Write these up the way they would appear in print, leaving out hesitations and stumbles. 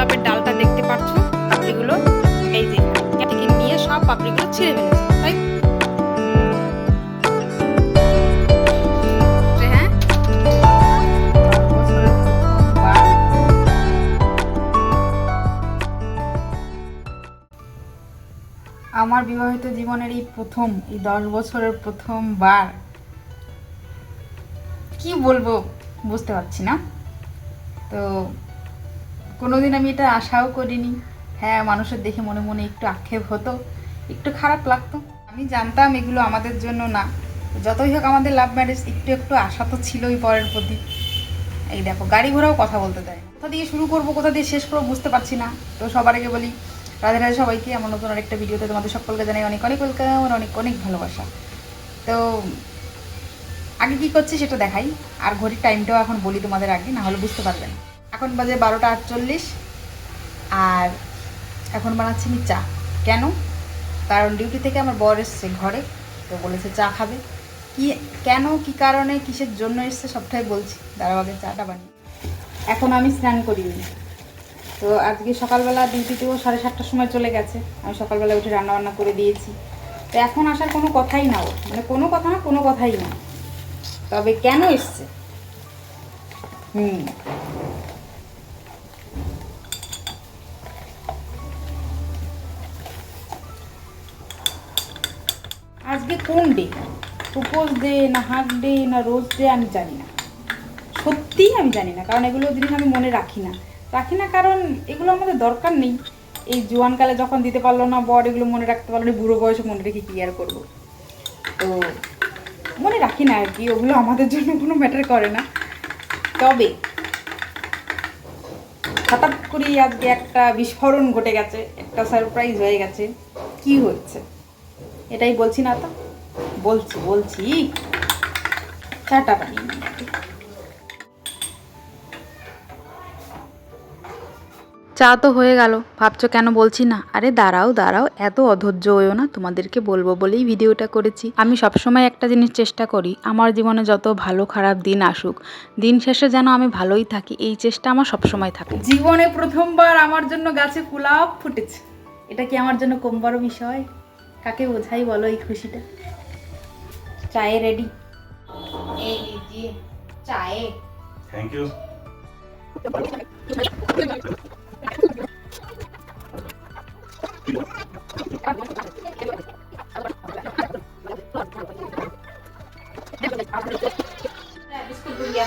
গোলাপের ডালটা দেখতে পাচ্ছ, পাপড়িগুলো এই যে থেকে নিয়ে সব পাপড়িগুলো ছিঁড়ে ফেলেছে, তাই হ্যাঁ। আমার বিবাহিত জীবনের এই প্রথম, এই 10 বছরের প্রথমবার, কি বলবো বুঝতে পারছি না। তো কোনোদিন আমি এটা আশাও করিনি। হ্যাঁ, মানুষের দেখে মনে মনে একটু আক্ষেপ হতো, একটু খারাপ লাগতো। আমি জানতাম এগুলো আমাদের জন্য না। যতই হোক আমাদের লাভ ম্যারেজ, একটু একটু আশা তো ছিলই পরের প্রতি। এই দেখো, গাড়ি ঘোড়াও কথা বলতে দেয় না। কোথা দিয়ে শুরু করবো, কোথা দিয়ে শেষ করবো বুঝতে পারছি না। তো সবার আগে বলি রাধে রাধে সবাইকে। আমার নতুন আরেকটা ভিডিওতে তোমাদের সকলকে জানাই অনেক অনেক ওয়েলকাম, আমার অনেক অনেক ভালোবাসা। তো আগে কী করছি সেটা দেখাই, আর ঘড়ির টাইমটাও এখন বলি তোমাদের আগে, না হলে বুঝতে পারবে না। এখন বাজে 12টা 48, আর এখন বানাচ্ছি আমি চা। কেন? কারণ ডিউটি থেকে আমার বর এসছে ঘরে, তো বলেছে চা খাবে। কি কেন, কি কারণে, কিসের জন্য এসছে সবটাই বলছি। দাঁড়াও আগে চাটা বানিয়ে। এখন আমি স্নান করিনি। তো আজকে সকালবেলা ডিউটিতেও 7:30টার সময় চলে গেছে। আমি সকালবেলা উঠে রান্নাবান্না করে দিয়েছি। তো এখন আসার কোনো কথাই না, ওর মানে কোনো কথা না, কোনো কথাই না। তবে কেন এসছে, আজকে কোন ডে, প্রপোজ ডে না হার্ট ডে না রোজ ডে, আমি জানি না, সত্যিই আমি জানি না। কারণ এগুলো জিনিস আমি মনে রাখি না, কারণ এগুলো আমাদের দরকার নেই। এই জোয়ানকালে যখন দিতে পারলো না বর, এগুলো মনে রাখতে পারলো না, বুড়ো বয়সে মনে রেখে কী আর করবো। তো মনে রাখি না আর কি, ওগুলো আমাদের জন্য কোনো ম্যাটার করে না। তবে হঠাৎ করে আজকে একটা বিস্ফোরণ ঘটে গেছে, একটা সারপ্রাইজ হয়ে গেছে। কি হচ্ছে এটাই বলছি না তো, বলছি চাটা বানিয়ে নিই। চা তো হয়ে গেল, ভাবছো কেন বলছি না? আরে দাঁড়াও, এত অধৈর্য হয়েও না, তোমাদেরকে বলবো বলেই ভিডিওটা করেছি। আমি সবসময় একটা জিনিস চেষ্টা করি, আমার জীবনে যত ভালো খারাপ দিন আসুক, দিন শেষে যেন আমি ভালোই থাকি, এই চেষ্টা আমার সবসময় থাকে। জীবনে প্রথমবার আমার জন্য গাছে গোলাপ ফুটেছে, এটা কি আমার জন্য কম বড় বিষয়? কাকে বোঝাই বলো এই খুশিটা। চায়ে রেডি, এই লিজিয়ে চায়ে। Thank you. बिस्कुट दूंगी,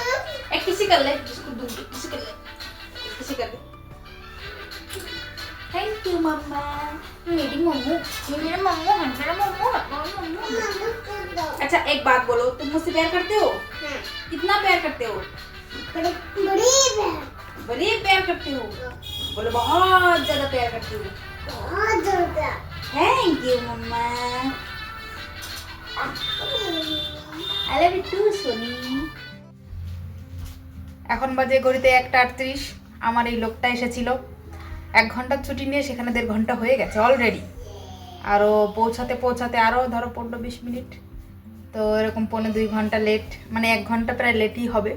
एक किसी कर ले, बिस्कुट दूंगी, किसी कर ले, किसी कर ले। थैंक यू मम्मा, मेरी मम्मू, मेरा मम्मू है, मेरा मम्मू है, मम्मू। अच्छा एक बात बोलो, तुम मुझसे प्यार करते हो? कितना प्यार करते हो? बड़ी प्यार करते हो? बोलो बहुत ज्यादा प्यार करती हो। थैंक यू मम्मा, I love you too সোনি। এখন বাজে ঘড়িতে 1:38। আমার এই লোকটা এসেছিল 1 ঘন্টার ছুটি নিয়ে, সেখানে 1.5 ঘন্টা হয়ে গেছে অলরেডি। আরও পৌঁছাতে আরও ধরো 15-20 মিনিট, তো এরকম 1.25 ঘন্টা লেট, মানে 1 ঘন্টা প্রায় লেটই হবে,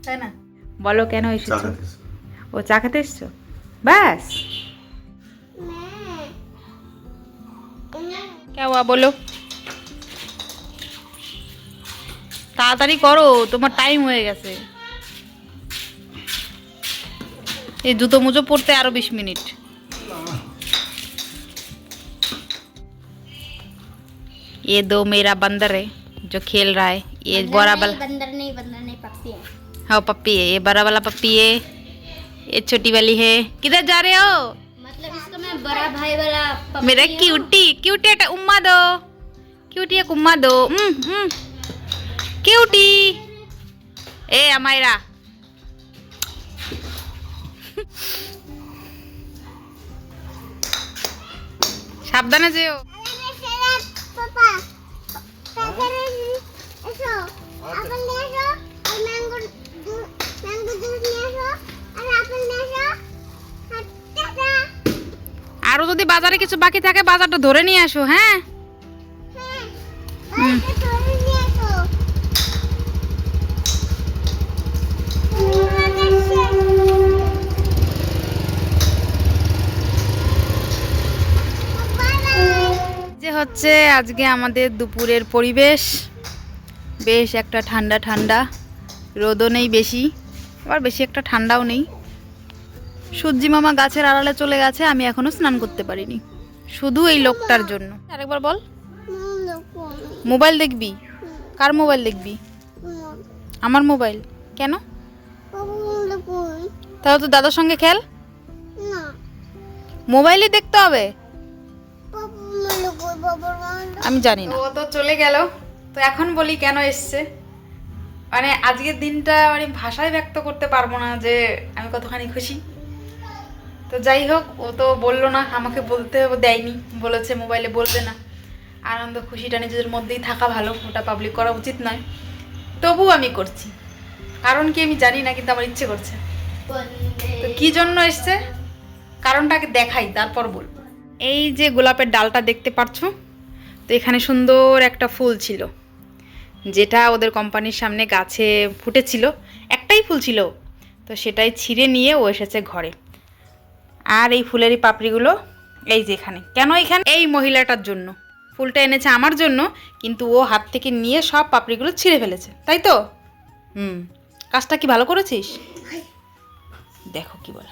তাই না? বলো কেন এসেছো? ও চা খেতে এসছো? ব্যাস, কে हुआ बोलो, তাড়াতাড়ি করো, তোমার টাইম হয়ে গেছে। এই জুতো মুজো পড়তে আরো 20 মিনিট। ये दो मेरा बंदर है जो खेल रहा है, ये बड़ा वाला बंदर नहीं पप्पी है। हाँ पप्पी है, ये बड़ा वाला पप्पी है, ये छोटी वाली है। किधर जा रहे हो? मतलब इसको मैं बड़ा भाई वाला पप्पी मेरा क्यूटी है, उम्मा दो, क्यूटी है, उम्मा दो, কিউটি। এ আমায়রা, সাবধানে যেও। আরো যদি বাজারে কিছু বাকি থাকে, বাজারটা ধরে নিয়ে আসো। হ্যাঁ, হচ্ছে আজকে আমাদের দুপুরের পরিবেশ। বেশ একটা ঠান্ডা ঠান্ডা, রোদও নেই বেশি, আবার বেশি একটা ঠান্ডাও নেই। সূর্যি মামা গাছের আড়ালে চলে গেছে, আমি এখনো স্নান করতে পারিনি, শুধু এই লোকটার জন্য। আরেকবার বল। মোবাইল দেখবি? কার মোবাইল দেখবি? আমার মোবাইল। কেন? তাহলে তো দাদার সঙ্গে খেল। মোবাইলই দেখতে হবে। আমি জানি না। ও তো চলে গেল, তো এখন বলি কেন এসছে। মানে আজকের দিনটা মানে ভাষায় ব্যক্ত করতে পারবো না যে আমি কতখানি খুশি। তো যাই হোক, ও তো বললো না, আমাকে বলতে দেয়নি, বলেছে মোবাইলে বলবে না। আনন্দ খুশিটা নিজেদের মধ্যেই থাকা ভালো, ওটা পাবলিক করা উচিত নয়। তবু আমি করছি, কারণ কি আমি জানি না, কিন্তু আমার ইচ্ছে করছে। তো কি জন্য এসছে কারণটাকে দেখাই, তারপর বলবো। এই যে গোলাপের ডালটা দেখতে পাচ্ছো, তো এখানে সুন্দর একটা ফুল ছিল, যেটা ওদের কোম্পানির সামনে গাছে ফুটেছিল। একটাই ফুল ছিল, তো সেটাই ছিঁড়ে নিয়ে ও এসেছে ঘরে। আর এই ফুলেরই পাপড়িগুলো এই যে এখানে। কেন এখানে? এই মহিলাটার জন্য। ফুলটা এনেছে আমার জন্য, কিন্তু ও হাত থেকে নিয়ে সব পাপড়িগুলো ছিঁড়ে ফেলেছে, তাই তো? কাজটা কি ভালো করেছিস? দেখো কি বলে।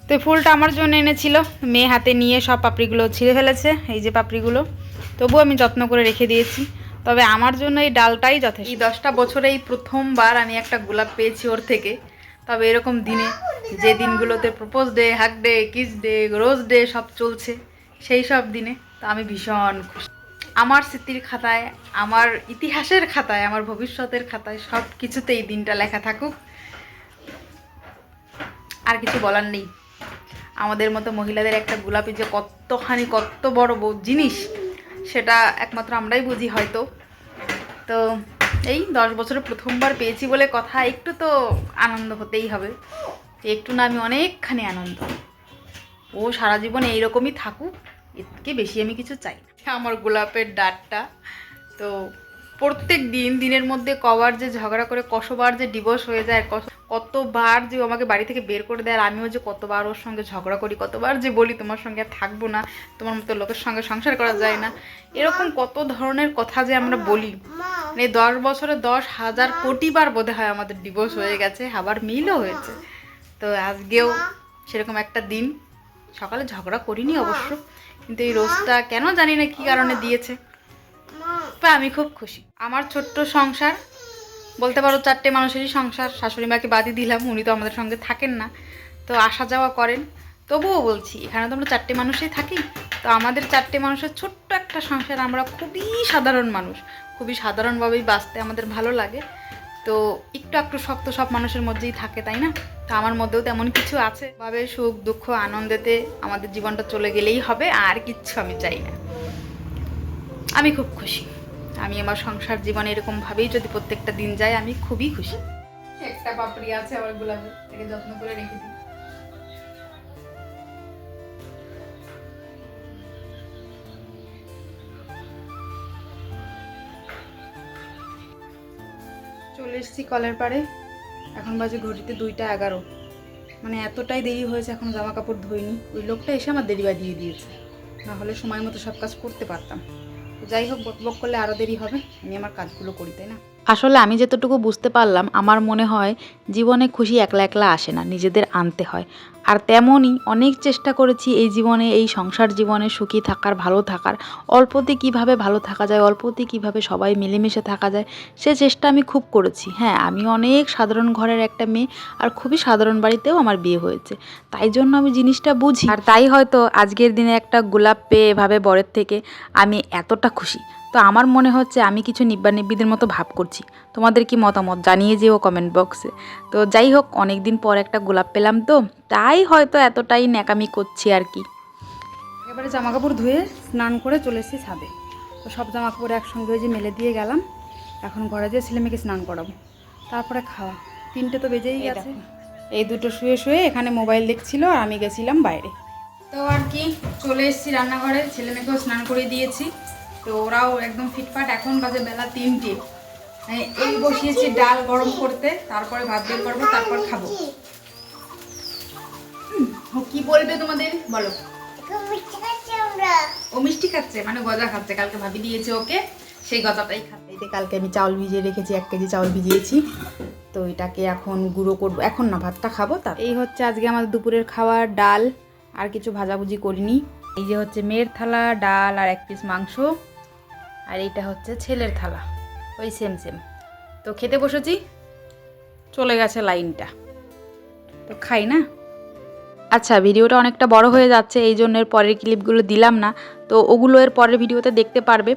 তো ফুলটা আমার জন্য এনেছিল, মেয়ে হাতে নিয়ে সব পাপড়িগুলো ছিঁড়ে ফেলেছে, এই যে পাপড়িগুলো। তবুও আমি যত্ন করে রেখে দিয়েছি। তবে আমার জন্য এই ডালটাই যথেষ্ট। এই 10টা বছরে এই প্রথমবার আমি একটা গোলাপ পেয়েছি ওর থেকে। তবে এরকম দিনে, যে দিনগুলোতে propose day, hug day, kiss day, rose day সব চলছে, সেই সব দিনে তো আমি ভীষণ খুশি। আমার স্মৃতির খাতায়, আমার ইতিহাসের খাতায়, আমার ভবিষ্যতের খাতায় সব কিছুতে এই দিনটা লেখা থাকুক। আর কিছু বলার নেই। আমাদের মতো মহিলাদের একটা গোলাপি যে কতখানি, কত বড় জিনিস, সেটা একমাত্র আমরাই বুঝি হয়তো। তো এই 10 বছরে প্রথমবার পেয়েছি বলে কথা, একটু তো আনন্দ হতেই হবে। একটু না, আমি অনেকখানি আনন্দ। ও সারা জীবন এইরকমই থাকুক, এর থেকে বেশি আমি কিছু চাই না। আমার গোলাপের ডাঁটটা তো প্রত্যেক দিনের মধ্যে কবার যে ঝগড়া করে, কতবার যে ডিভোর্স হয়ে যায়, কতবার যে আমাকে বাড়ি থেকে বের করে দেয়, আর আমিও যে কতবার ওর সঙ্গে ঝগড়া করি, কতবার যে বলি তোমার সঙ্গে আর থাকবো না, তোমার মতো লোকের সঙ্গে সংসার করা যায় না, এরকম কত ধরনের কথা যে আমরা বলি। এই 10 বছরে 10,000 কোটি বার বোধ হয় আমাদের ডিভোর্স হয়ে গেছে, আবার মিলও হয়েছে। তো আজকেও সেরকম একটা দিন। সকালে ঝগড়া করিনি অবশ্য, কিন্তু এই রোজটা কেন জানি না কি কারণে দিয়েছে। আমি খুব খুশি। আমার ছোট্ট সংসার বলতে পারো, 4টে মানুষেরই সংসার। শাশুড়ি মাকে বাদই দিলাম, উনি তো আমাদের সঙ্গে থাকেন না, তো আসা যাওয়া করেন। তবুও বলছি, এখানে তো আমরা 4টে মানুষই থাকি। তো আমাদের 4টে মানুষের ছোট্ট একটা সংসার, আমরা খুবই সাধারণ মানুষ, খুবই সাধারণভাবেই বাঁচতে আমাদের ভালো লাগে। তো একটু একটু শক্ত সব মানুষের মধ্যেই থাকে, তাই না? তো আমার মধ্যেও তেমন কিছু আছে ভাবে, সুখ দুঃখ আনন্দেতে আমাদের জীবনটা চলে গেলেই হবে, আর কিচ্ছু আমি চাই না। আমি খুব খুশি। আমি আমার সংসার জীবনে এরকমভাবেই যদি প্রত্যেকটা দিন যায়, আমি খুবই খুশি। একটা পাপড়ি আছে আমার গোলাপের, থেকে যত্ন করে রেখে দিই। চলে এসেছি কলের পাড়ে, এখন বাজে ঘড়িতে 2টা 11। মানে এতটাই দেরি হয়েছে, এখন জামা কাপড় ধুইনি। ওই লোকটা এসে আমার দেরি বাজিয়ে দিয়েছে, না হলে সময় মতো সব কাজ করতে পারতাম। যাই হোক, বক বক করলে আরও দেরি হবে, আমি আমার কাজগুলো করি, তাই না? আসলে আমি যতটুকু বুঝতে পারলাম, আমার মনে হয় জীবনে খুশি একলা একলা আসে না, নিজেদের আনতে হয়। আর তেমনই অনেক চেষ্টা করেছি এই জীবনে, এই সংসার জীবনে সুখী থাকার, ভালো থাকার। অল্পতে কিভাবে ভালো থাকা যায়, অল্পতে কিভাবে সবাই মিলেমিশে থাকা যায়, সে চেষ্টা আমি খুব করেছি। হ্যাঁ, আমি অনেক সাধারণ ঘরের একটা মেয়ে, আর খুবই সাধারণ বাড়িতেও আমার বিয়ে হয়েছে, তাই জন্য আমি জিনিসটা বুঝি। আর তাই হয়তো আজকের দিনে একটা গোলাপ পেয়ে এভাবে বরের থেকে আমি এতটা খুশি। তো আমার মনে হচ্ছে আমি কিছু নিব্বানিব্বিদের মতো ভাব করছি। তোমাদের কি মতামত জানিয়ে যেও কমেন্ট বক্সে। তো যাই হোক, অনেক দিন পর একটা গোলাপ পেলাম, তো তাই হয়তো এতটাই ন্যাকামি করছি আর কি। একেবারে জামা কাপড় ধুয়ে স্নান করে চলে এসেছি ছাদে। তো সব জামা কাপড় একসঙ্গে ওই যে মেলে দিয়ে গেলাম। এখন ঘরে যেয়ে ছেলে মেয়েকে স্নান করাবো, তারপরে খাওয়া। 3টে তো বেজেই গেছে। এই দুটো শুয়ে শুয়ে এখানে মোবাইল দেখছিল, আর আমি গেছিলাম বাইরে। তো আর কি, চলে এসেছি রান্নাঘরে, ছেলে মেয়েকেও স্নান করে দিয়েছি। তো ওরাও একদম ফিটফাট। এখন বাজে বেলা 3টে। এই বসিয়েছি ডাল গরম করতে, তারপরে ভাত বের করবো, তারপর খাবো। কি বলবে তোমাদের বলো। ও মিষ্টি খাচ্ছে মানে গজা খাচ্ছে, কালকে ভাবি দিয়েছে ওকে, সেই গজাটাই খাচ্ছে। এতে কালকে আমি চাউল ভিজিয়ে রেখেছি, 1 কেজি চাউল ভিজিয়েছি, তো এটাকে এখন গুঁড়ো করবো। এখন না, ভাতটা খাবো। তা এই হচ্ছে আজকে আমাদের দুপুরের খাবার, ডাল, আর কিছু ভাজাভুজি করিনি। এই যে হচ্ছে মেয়ের থালা, ডাল আর 1 পিস মাংস, আর এইটা হচ্ছে ছেলের থালা, ওই সেম সেম। তো খেতে বসেছি, চলে গেছে লাইনটা, তো খাই না। আচ্ছা, ভিডিওটা অনেকটা বড় হয়ে যাচ্ছে, এই জন্য এর পরের ক্লিপগুলো দিলাম না, তো ওগুলো এর পরের ভিডিওতে দেখতে পারবে।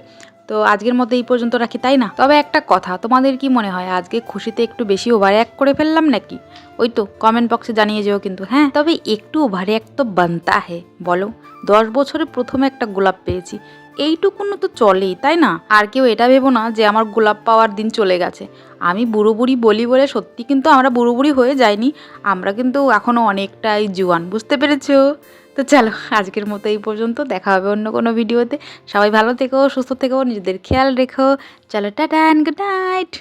তো আজকের মতো এই পর্যন্ত রাখি, তাই না? তবে একটা কথা, তোমাদের কি মনে হয় আজকে খুশিতে একটু বেশি ওভার অ্যাক্ট করে ফেললাম নাকি? ওই তো কমেন্ট বক্সে জানিয়ে যেও কিন্তু। হ্যাঁ, তবে একটু ওভার অ্যাক্ট তো বানতা হে, বলো। 10 বছরে প্রথমে একটা গোলাপ পেয়েছি, এইটুকুনো তো চলেই, তাই না? আর কেউ এটা ভেবো না যে আমার গোলাপ পাওয়ার দিন চলে গেছে। আমি বুড়ো বুড়ি বলি বলে সত্যি কিন্তু আমরা বুড়ো বুড়ি হয়ে যাইনি, আমরা কিন্তু এখনও অনেকটাই জোয়ান, বুঝতে পেরেছো? তো চলো, আজকের মতো এই পর্যন্ত, দেখা হবে অন্য কোনো ভিডিওতে। সবাই ভালো থেকো, সুস্থ থেকো, নিজেদের খেয়াল রেখো। চলো, টাটা অ্যান্ড গুড নাইট।